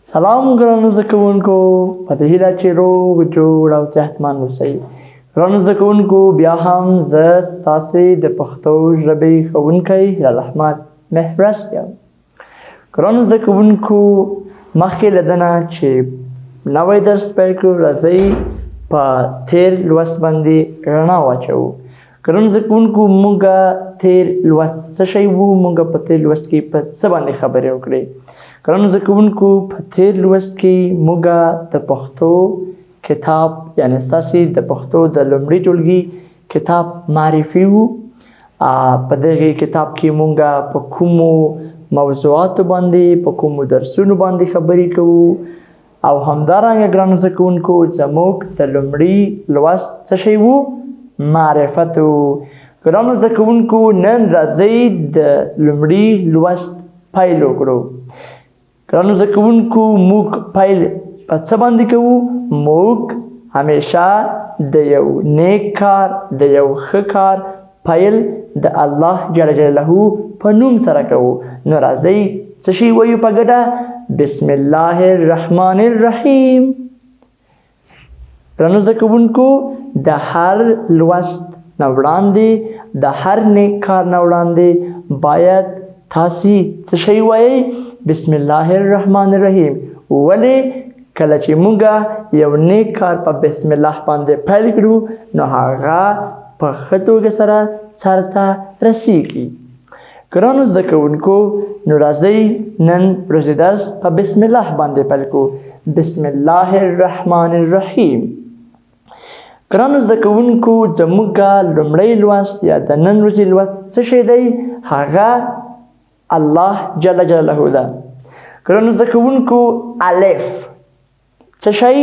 سلام ګرانو زده کوونکو، په دې هیله چې روغ جوړ او صحتمند اوسئ. ګرانو زده کوونکو، بیا هم زه ستاسې د پښتو ژبې ښوونکی هلال احمد مهرس یم. ګرانو زده کوونکو، مخکې له ده نه چې نوی درس پیل کړو، راځئ په تیر لوست باندې رڼا واچوو. ګرانو زده کوونکو، موږ تیر لوست څه شی و؟ موږ په تیر لوست کې په څه باندې خبرې وکړې؟ ګرانو زده کوونکو، په تیر لوست کې موږ د پښتو کتاب یعنې ستاسې د پښتو د لمړي ټولګي کتاب معرفي وو. په دغې کتاب کې موږ په کومو موضوعاتو باندې، په کومو درسونو باندې خبرې کوو، او همدارنګه ګرانو زده کوونکو، زموږ د لمړي لوست څه شی وو؟ معرفت وو. ګرانو زده کوونکو، نن راځئ د لمړي لوست پیل وکړو. ګرانو زده کوونکو، موږ پیل په څه باندې کوو؟ موږ همیشه د یو نیک کار، د یو ښه کار پیل د الله جل جلاله په نوم سره کوو. نو راځئ څه شی وایو په ګډه؟ بسم الله الرحمن الرحیم. ګرانو زده کوونکو، د هر لوست نه وړاندې، د هر نیک کار نه وړاندې باید تاسې څه شی وایئ؟ بسم الله الرحمن الرحیم. ولې؟ کله چې موږ یو نیک کار په بسم الله باندې پیل کړو، نو هغه په ښه توګه سره سر ته رسیږي. ګرانو زده کوونکو، نو راځئ نن ورځې درس په بسم الله باندې پیل کړو. بسم الله الرحمن الرحیم. ګرانو زده کوونکو، زموږ لومړی لوست یا د نن ورځې لوست څه شی دی؟ هغه الله جل جلاله ده. ګرانو زده کوونکو، الف څه شی؟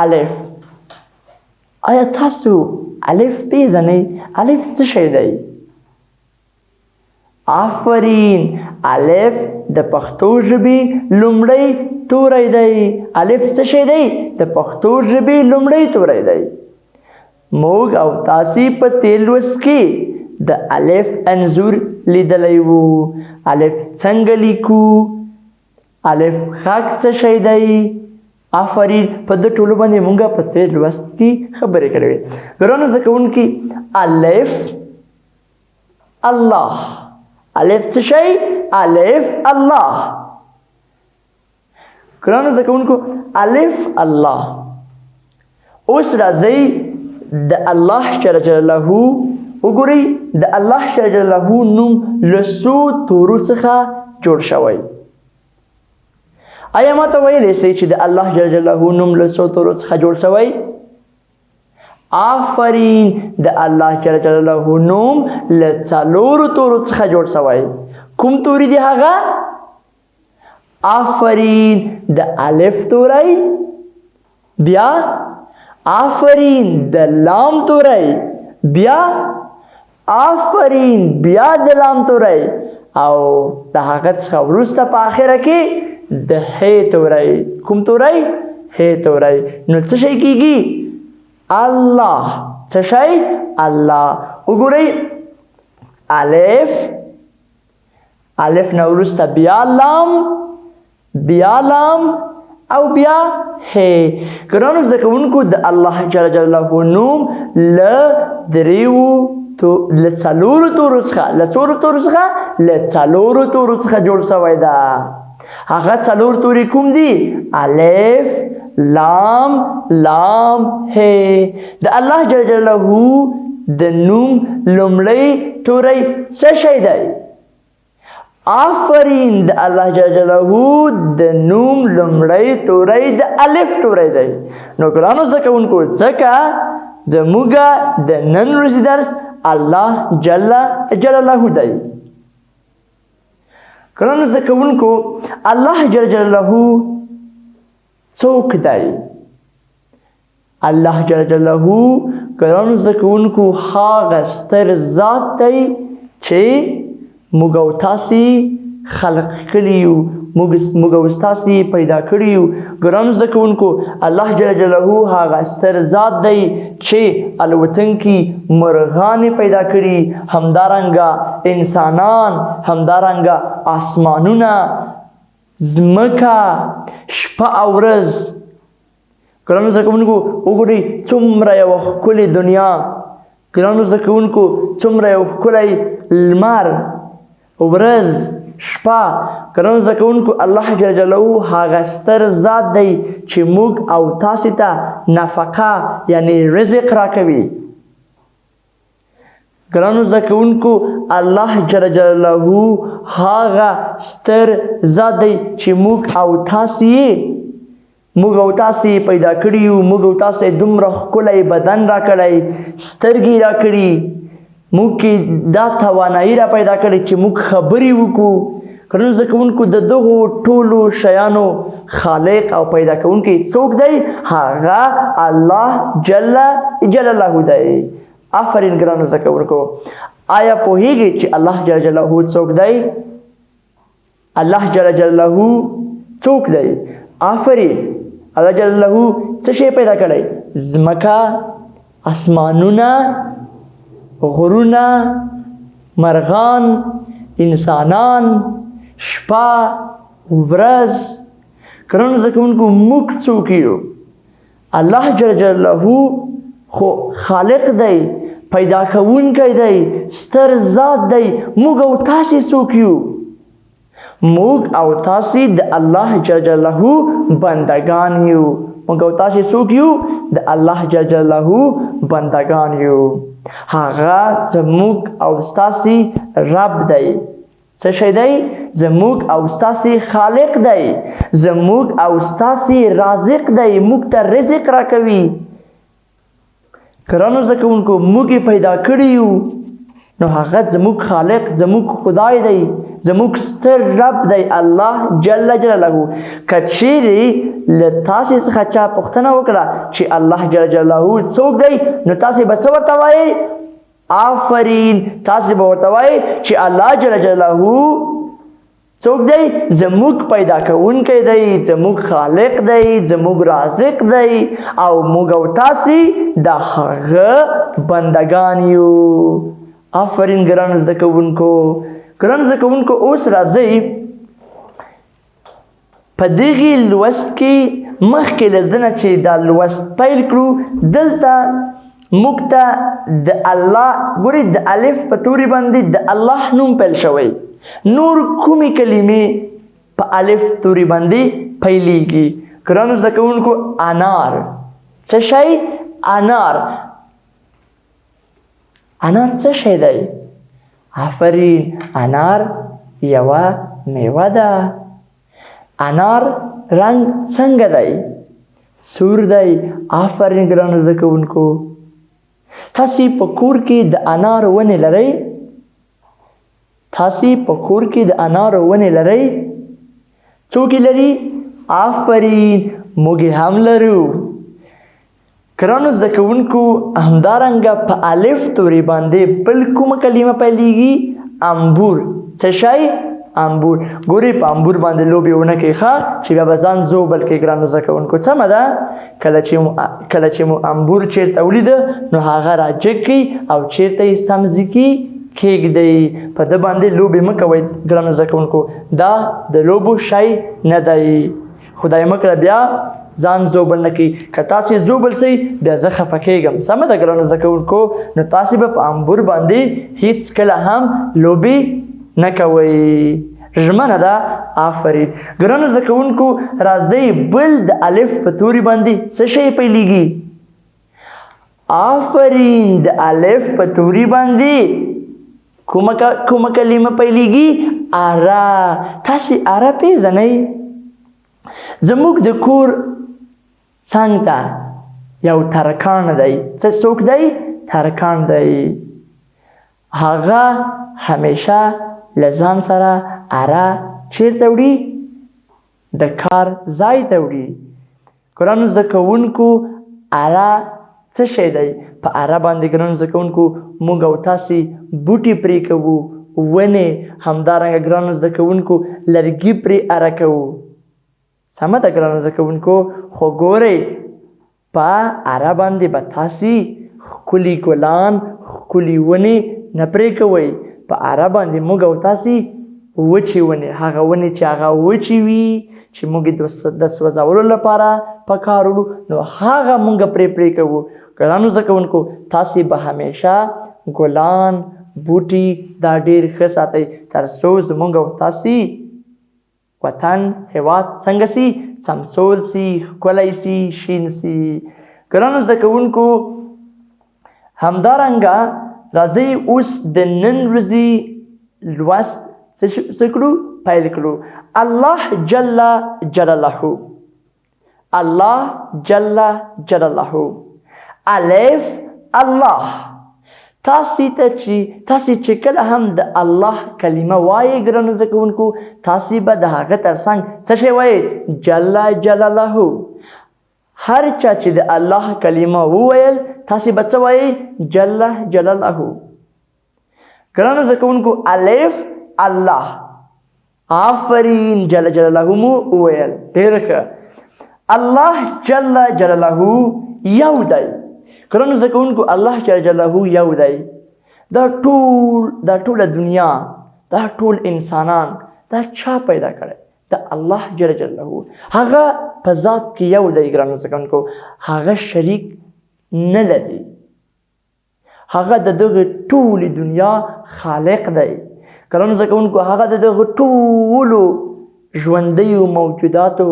الف. آیا تاسو الف پیژنئ؟ الف څه شی دی؟ آفرین، الف د پښتو ژبې لومړی توری دی. الف څه شی دی؟ د پښتو ژبې لومړی توری دی. موږ او تاسې په تیر لوست کې د الف انځور لیدلی وو. الف څنګه لیکو؟ الف غږ څه شی دی؟ آفرین، په دې ټولو باندې موږ په تیر لوست کې خبرې کړې وې. ګرانو زده کوونکي، الف الله. الف څه شی؟ الف الله. ګرانو زده کوونکو، الف الله. اوس راځئ د الله جل جلاله وګورئ. د الله جل جلاله نوم له څو تورو څخه جوړ شوی؟ آیا ماته ویلی سئ چې د الله جل جلاله نوم له څو تورو څخه جوړ شوی؟ آفرین، د الله جل جلاله نوم له څلورو تورو څخه جوړ شوی. کوم توری دی هغه؟ آفرین، د الف توری، بیا آفرین د لام توری، بیا آفرین بیا د لام توری، او د هغه څخه وروسته په آخره کې د ح توری. کوم توری؟ ح توری. نو څه شی کیږي؟ الله. څه شی؟ الله. وګورئ، الف، الف نه وروسته بیا لام، بیا لام، او بیا ح. ګرانو زده کوونکو، د الله جل جلاله نوم له څلورو تورو څخه، له څلورو تورو څخه جوړ شوی ده. هغه څلور توري کوم دي؟ الف، لام، لام، ح. د الله جل جلاله د نوم لومړی توری څه شی دی؟ آفرین، د الله جل جلاله د نوم لومړی توری د الف توری دی. نو ګرانو زده کوونکو، ځکه زموږ د نن ورځې درس الله جل جلاله دی. ګرانو زده کوونکو، الله جل جلاله څوک دی؟ الله جل جلاله ګرانو زده کوونکو هغه ستر ذات دی چې موږ او تاسې خلق کړي یو، موږ او تاسې پیدا کړي یو. ګرانو زده کوونکو، الله جل جلاله هغه ستر ذات دی چې الوتونکي مرغانې پیدا کړي، همدارنګه انسانان، همدارنګه آسمانونه، ځمکه شپه او ورځ. ګرانو زده کوونکو وګورئ څومره یوه ښکلې دنیا. ګرانو زده کوونکو څومره یو ښکلی لمر، ورځ، شپه. ګرانو زده کوونکو الله جل جلاله هغه ستر ذات دی چې موږ او تاسې ته نفقه یعنی رزق راکوي. ګرانو زده کوونکو الله جل جلاله هغه ستر ذات دی چې موږ او تاسې پیدا کړي یو. موږ او تاسې دومره ښکلی بدن راکړی، سترګې راکړي، موږ کې دا توانایي را پیدا کړې چې موږ خبرې وکړو. ګرانو زده کوونکو د دغو ټولو شیانو خالق او پیدا کوونکی څوک دی؟ هغه الله جل جلاله دی. آفرین ګرانو زده کوونکو. آیا پوهیږئ چې الله جل جلاله څوک دی؟ الله جل جلاله څوک دی؟ آفرین. الله جل جلاله څه شی پیدا کړی؟ ځمکه، اسمانونه، غرونه، مرغان، انسانان، شپه، ورځ. ګرانو زده کوونکو موږ څوک یو؟ الله جل جلاله خو خالق دی، پیدا کوونکی دی، ستر ذات دی. موږ او تاسې څوک یو؟ موږ او تاسې د الله جل جلاله بندگان یو. موږ او تاسې څوک یو؟ د الله جل جلاله بندگان یو. هغه زموږ او ستاسې رب دی. څه شی دی؟ زموږ او ستاسې خالق دی، زموږ او ستاسې رازق دی، موږ ته رزق راکوي. ګرانو زده کوونکو موږ یې پیدا کړي یو، نو هغه زموږ خالق، زموږ خدای دی، زموږ ستر رب دی الله جل جلاله. که چیرې له تاسې څخه چا پوښتنه وکړه چې الله جل جلاله څوک دی، نو تاسې به څه ورته وایئ؟ آفرین. تاسې به ورته وایئ چې الله جل جلاله څوک دی؟ زموږ پیدا کوونکی دی، زموږ خالق دی، زموږ رازق دی، او موږ او تاسې د هغه بندگان یو. آفرین ګرانو زده کوونکو. ګرانو زده کوونکو اوس راځئ په دغې لوست کې مخکې له نه چې دا لوست پیل کړو، دلته موږ ته د الله، ګورئ د الف په توري باندې د الله نوم پیل شوی. نور کومې کلمې په الف توري باندې پیلیږي؟ ګرانو زده کوونکو انار. څه شی؟ انار. انار څه شی دی؟ آفرین. انار یوه میوه ده. انار رنګ څنګه دی؟ سور دی. آفرین ګرانو زده کوونکو. تاسې په کور کې د انار ونې لرئ؟ تاسې په کور کې د انارو ونې لرئ؟ څوک یې لري؟ آفرین موږ هم لرو. ګرانو زده کوونکو همدارنګه په الف توري باندې بل کومه کلمه پیلیږي؟ انبور. څه شی؟ انبور. ګورئ په انبور باندې لوبې ونه کوئ ښه، چې بیا به ځان زوبل کړئ. ګرانو زده کوونکو سمه ده؟ کله چې مو انبور چیرته ولیده نو هغه راجګ کړئ او چیرته یې سمځي کې کېږدئ. په ده باندې لوبې مه کوئ ګرانو زده کوونکو، دا د لوبو شی نه دی. خدای مه کړه بیا ځان زوبل نه کړي. که تاسې زوبل سئ بیا زه خفه کېږم. سمه ده ګرانو زده کوونکو؟ نو تاسې به په انبور باندې هیڅکله هم لوبې نه کوئ. ژمنه ده؟ آفرین. ګرانو زده کوونکو راځئ بل د الف په توري باندې څه شی پیلیږي؟ آفرین. د الف په توري باندې کومه کلمه پیلیږي؟ اره. تاسې اره پیژنئ؟ زموږ د کور څنګ ته یو ترکان دی. څوک دی؟ ترکان دی. هغه همیشه له ځان سره اره چیرته وړي؟ د کار ځای ته وړي. ګرانو زده کوونکو اره څه شی دی؟ په اره باندې ګرانو زده کوونکو موږ او تاسې بوټي پرې کوو، ونې، همدارنګه ګرانو زده کوونکو لرګي پرې اره کوو. سمه ده ګرانو زده کوونکو؟ خو ګورئ په اره باندې به تاسې ښکلي ګلان، ښکلي ونې نه پرې کوئ. په اره باندې موږ او تاسې وچې ونې، هغه ونې چې هغه وچې وي چې موږ د سوځولو لپاره په کار وړو، نو هغه موږ پرې کوو. ګرانو زده کوونکو، تاسې به همیشه ګلان بوټي دا ډېر ښه ساتئ تر څو زموږ او تاسې وطن هېواد څنګه سي؟ سمسور سي، ښکلی سي، شین سي. ګرانو زده کوونکو، همدارنګه راځئ اوس د نن ورځې لوست څه کړو؟ پیل کړو. الله جل جلاله، الله جل جلاله، الف الله. تاسې چې کله هم د الله کلمه وایئ ګرانو زده کوونکو، تاسې به د هغه تر څنګ څه شی وایئ؟ جل جلاله. هر چا چې د الله کلمه وویل تاسې به څه وایئ؟ جل جلاله. ګرانو زده کوونکو، الف الله، آفرین، جل جلاله مو وویل، ډېر ښه. الله جل جلاله یو دی. ګرانو زده کوونکو، الله جل جلاله یو دی. دا ټوله دنیا، دا ټول انسانان، دا چا پیدا کړی؟ د الله جل جلاله. هغه په ذات کې یو دی ګرانو زده کوونکو، هغه شریک نه لري. هغه د دغه ټولې دنیا خالق دی. ګرانو زده کوونکو، هغه د دغه ټولو ژوندیو موجوداتو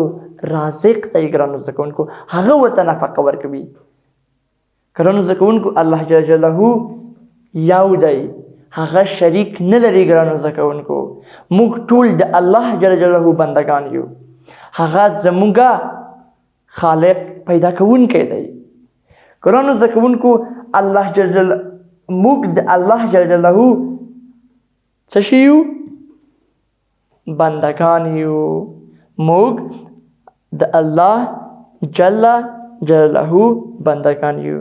رازق دی. ګرانو زده کوونکو، هغه ورته نفقه ورکوي. ګرانو زده کوونکو، الله جل جلاله یو دی، هغه شریک نه لري. ګرانو زده کوونکو، موږ ټول د الله جل جلاله بندگان یو. هغه زموږ خالق پیدا کوونکی دی. ګرانو زده کوونکو، الله جل جلاله، موږ د الله جل جلاله څه شي یو؟ بندگان یو. موږ د الله جل جلاله بندگان یو.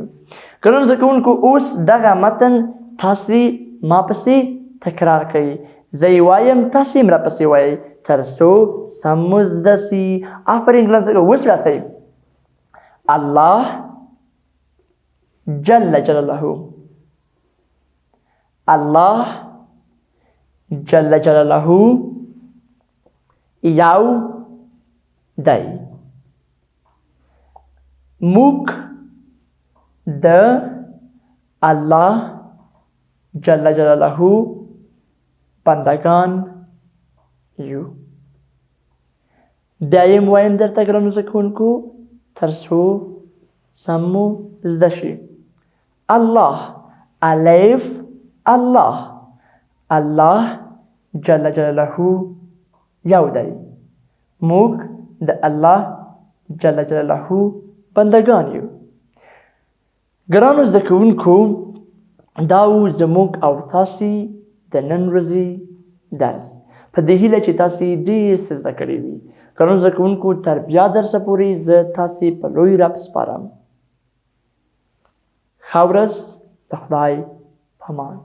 ګرانو زده کوونکو، اوس دغه متن تاسې ما پسې تکرار کړئ. زه یې وایم، تاسې هم راپسې وایئ تر څو سم مو زده سي. آفرین ګرانو زده کوونکو، اوس راسئ. الله جل جلاله، الله جل جلاله یو دی. موږ د الله جل جلاله بندگان یو. بیا یې وایم درته ګرانو زده کوونکو تر څو سم مو زده شي. الله، الف الله، الله جل جلاله یو دی. موږ د الله جل جلاله بندگان یو. ګرانو زده کوونکو، دا و زموږ او تاسې د نن ورځې درس. په دې هیله چې تاسې ډېر څه زده کړي وي. ګرانو زده کوونکو، تر بیا درسه پورې زه تاسې په لوی رب سپارم. ښه ورځ، د خدای په امان.